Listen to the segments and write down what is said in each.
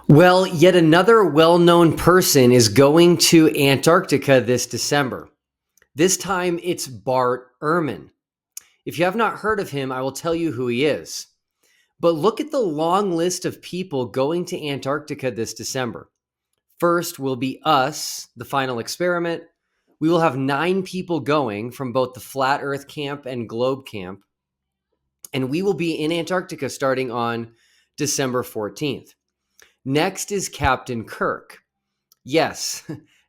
Well, yet another well-known person is going to Antarctica this December. This time it's Bart Ehrman. If you have not heard of him, I will tell you who he is. But look at the long list of people going to Antarctica this December. First will be us, the final experiment. We will have 9 people going from both the Flat Earth Camp and Globe Camp. And we will be in Antarctica starting on December 14th. Next is Captain Kirk. Yes,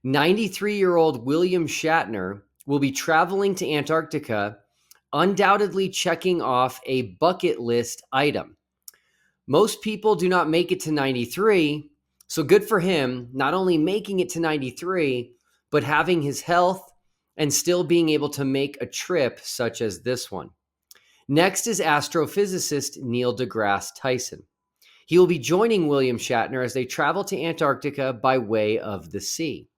93-year-old William Shatner will be traveling to Antarctica, undoubtedly checking off a bucket list item. Most people do not make it to 93, so good for him, not only making it to 93, but having his health and still being able to make a trip such as this one. Next is astrophysicist Neil deGrasse Tyson. He will be joining William Shatner as they travel to Antarctica by way of the sea.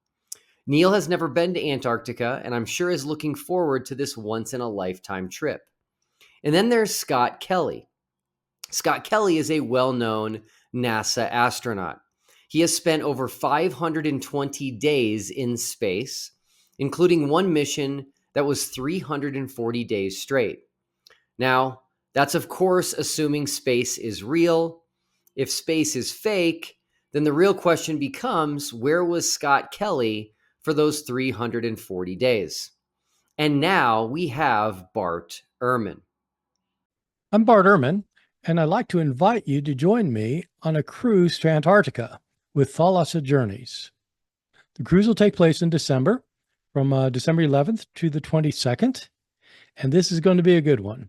Neil has never been to Antarctica, and I'm sure is looking forward to this once-in-a-lifetime trip. And then there's Scott Kelly. Scott Kelly is a well-known NASA astronaut. He has spent over 520 days in space, including one mission that was 340 days straight. Now, that's of course assuming space is real. If space is fake, then the real question becomes, where was Scott Kelly for those 340 days? And now we have Bart Ehrman. I'm Bart Ehrman, and I'd like to invite you to join me on a cruise to Antarctica with Thalassa Journeys. The cruise will take place in December, from December 11th to the 22nd, and this is going to be a good one.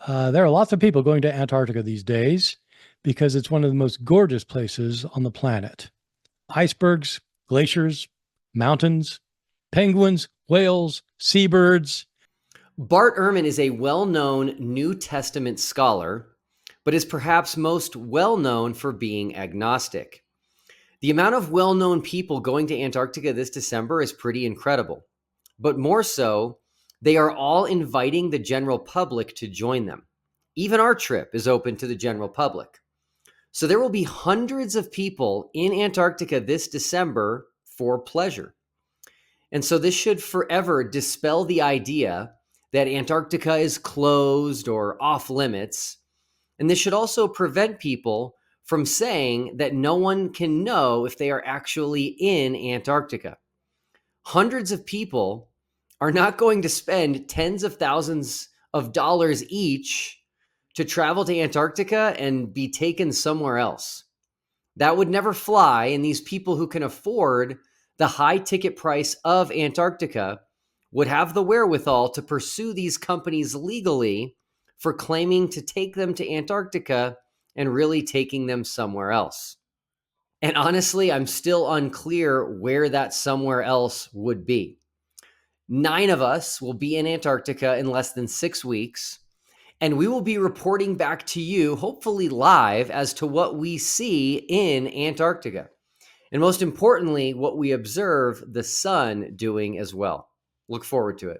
There are lots of people going to Antarctica these days because it's one of the most gorgeous places on the planet. Icebergs, glaciers, mountains, penguins, whales, seabirds. Bart Ehrman is a well-known New Testament scholar, but is perhaps most well-known for being agnostic. The amount of well-known people going to Antarctica this December is pretty incredible. But more so, they are all inviting the general public to join them. Even our trip is open to the general public. So there will be hundreds of people in Antarctica this December for pleasure. And so this should forever dispel the idea that Antarctica is closed or off limits. And this should also prevent people from saying that no one can know if they are actually in Antarctica. Hundreds of people are not going to spend tens of thousands of dollars each to travel to Antarctica and be taken somewhere else. That would never fly, and these people who can afford the high ticket price of Antarctica would have the wherewithal to pursue these companies legally for claiming to take them to Antarctica and really taking them somewhere else. And honestly, I'm still unclear where that somewhere else would be. 9 of us will be in Antarctica in less than 6 weeks, and we will be reporting back to you, hopefully live, as to what we see in Antarctica. And most importantly, what we observe the sun doing as well. Look forward to it.